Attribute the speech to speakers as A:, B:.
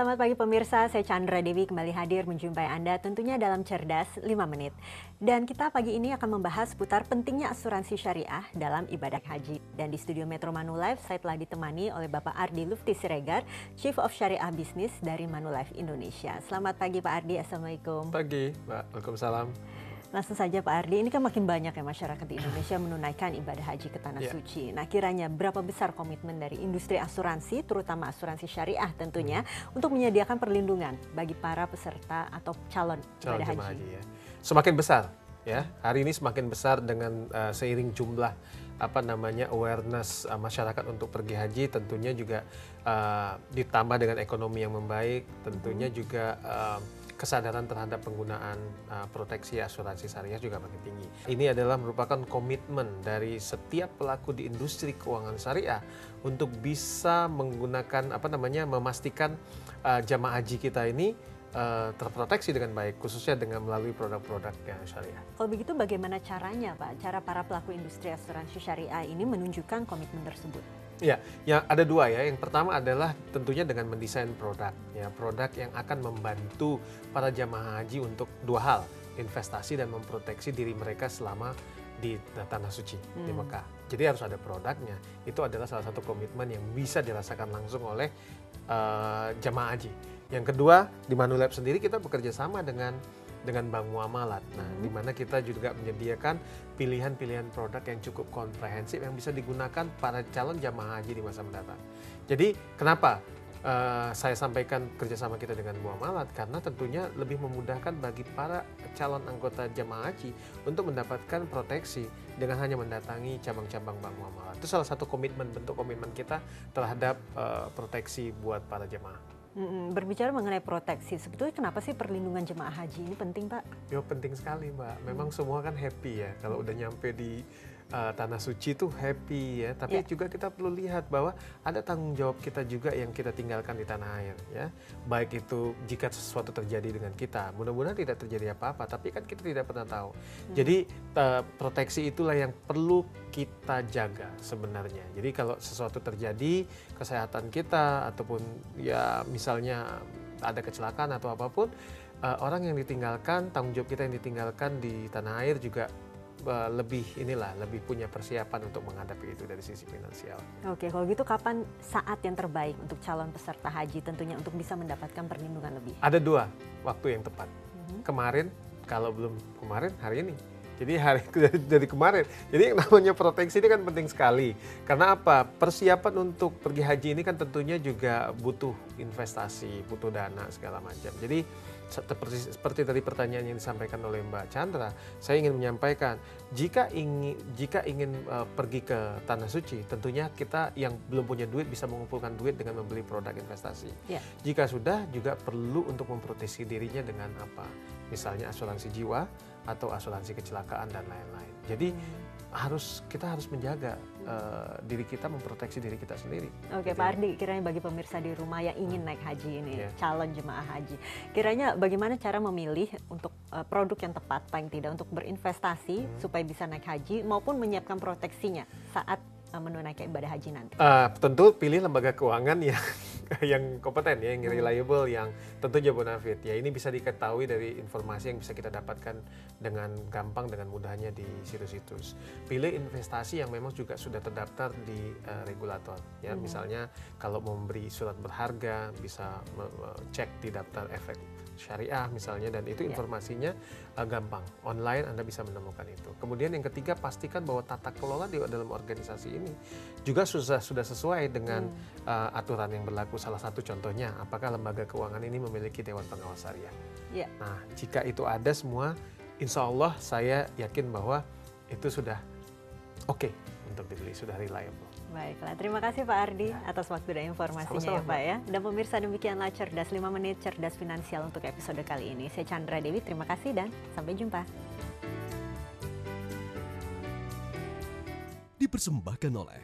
A: Selamat pagi pemirsa, saya Chandra Dewi kembali hadir menjumpai Anda tentunya dalam Cerdas 5 Menit. Dan kita pagi ini akan membahas seputar pentingnya asuransi syariah dalam ibadah haji. Dan di studio Metro Manulife saya telah ditemani oleh Bapak Ardi Lufti Siregar, Chief of Syariah Business dari Manulife Indonesia. Selamat pagi Pak Ardi, Assalamualaikum.
B: Pagi, Mbak. Waalaikumsalam.
A: Langsung saja Pak Ardi, ini kan makin banyak ya masyarakat di Indonesia menunaikan ibadah haji ke Tanah Suci. Nah kiranya berapa besar komitmen dari industri asuransi, terutama asuransi syariah tentunya, untuk menyediakan perlindungan bagi para peserta atau calon ibadah haji?
B: Ya. Semakin besar, ya. Hari ini semakin besar dengan seiring jumlah awareness masyarakat untuk pergi haji, tentunya juga ditambah dengan ekonomi yang membaik, tentunya juga kesadaran terhadap penggunaan proteksi asuransi syariah juga makin tinggi. Ini adalah merupakan komitmen dari setiap pelaku di industri keuangan syariah untuk bisa menggunakan memastikan jamaah haji kita ini terproteksi dengan baik, khususnya dengan melalui produk-produk yang syariah.
A: Kalau begitu bagaimana caranya Pak? Cara para pelaku industri asuransi syariah ini menunjukkan komitmen tersebut?
B: Ya, ada dua ya. Yang pertama adalah tentunya dengan mendesain produk, ya, produk yang akan membantu para jamaah haji untuk dua hal, investasi dan memproteksi diri mereka selama di Tanah Suci di Mekah. Jadi harus ada produknya. Itu adalah salah satu komitmen yang bisa dirasakan langsung oleh jamaah haji. Yang kedua, di Manulife sendiri kita bekerja sama dengan Bank Muamalat. Nah, di mana kita juga menyediakan pilihan-pilihan produk yang cukup komprehensif yang bisa digunakan para calon jamaah haji di masa mendatang. Jadi, kenapa saya sampaikan kerjasama kita dengan Muamalat? Karena tentunya lebih memudahkan bagi para calon anggota jamaah haji untuk mendapatkan proteksi dengan hanya mendatangi cabang-cabang Bank Muamalat. Itu salah satu bentuk komitmen kita terhadap proteksi buat para jamaah.
A: Berbicara mengenai proteksi, sebetulnya kenapa sih perlindungan jemaah haji ini penting Pak?
B: Ya penting sekali Mbak, memang semua kan happy ya kalau udah nyampe di Tanah Suci tuh happy ya, tapi juga kita perlu lihat bahwa ada tanggung jawab kita juga yang kita tinggalkan di tanah air ya. Baik itu jika sesuatu terjadi dengan kita, mudah-mudahan tidak terjadi apa-apa, tapi kan kita tidak pernah tahu. Jadi proteksi itulah yang perlu kita jaga sebenarnya. Jadi kalau sesuatu terjadi, kesehatan kita ataupun ya misalnya ada kecelakaan atau apapun, orang yang ditinggalkan, tanggung jawab kita yang ditinggalkan di tanah air juga lebih punya persiapan untuk menghadapi itu dari sisi finansial.
A: Oke, kalau gitu kapan saat yang terbaik untuk calon peserta haji tentunya untuk bisa mendapatkan perlindungan lebih?
B: Ada dua waktu yang tepat. Kemarin, kalau belum kemarin, hari ini. Jadi dari kemarin. Jadi yang namanya proteksi ini kan penting sekali. Karena apa? Persiapan untuk pergi haji ini kan tentunya juga butuh investasi, butuh dana segala macam. Jadi seperti tadi pertanyaan yang disampaikan oleh Mbak Chandra, saya ingin menyampaikan jika ingin pergi ke Tanah Suci, tentunya kita yang belum punya duit bisa mengumpulkan duit dengan membeli produk investasi. Jika sudah, juga perlu untuk memproteksi dirinya dengan apa? Misalnya asuransi jiwa atau asuransi kecelakaan dan lain-lain. Jadi kita harus menjaga diri kita, memproteksi diri kita sendiri.
A: Oke, Pak Ardi, kiranya bagi pemirsa di rumah yang ingin naik haji ini, calon jemaah haji, kiranya bagaimana cara memilih untuk produk yang tepat paling tidak untuk berinvestasi supaya bisa naik haji maupun menyiapkan proteksinya saat menunaikan ibadah haji nanti?
B: Tentu pilih lembaga keuangan yang kompeten ya, yang reliable, yang tentunya bonafide. Ya ini bisa diketahui dari informasi yang bisa kita dapatkan dengan gampang, dengan mudahnya di situs-situs. Pilih investasi yang memang juga sudah terdaftar di regulator. Ya misalnya kalau mau memberi surat berharga bisa cek di daftar efek syariah misalnya, dan itu informasinya gampang, online Anda bisa menemukan itu. Kemudian yang ketiga, pastikan bahwa tata kelola di dalam organisasi ini juga sudah sesuai dengan aturan yang berlaku. Salah satu contohnya, apakah lembaga keuangan ini memiliki Dewan Pengawas Syariah. Nah, jika itu ada semua, insya Allah saya yakin bahwa itu sudah oke untuk dibeli, sudah reliable.
A: Baiklah, terima kasih Pak Ardi atas waktu dan informasinya ya Pak ya. Dan pemirsa, demikianlah Cerdas 5 Menit, Cerdas Finansial untuk episode kali ini. Saya Chandra Dewi, terima kasih dan sampai jumpa.
C: Dipersembahkan oleh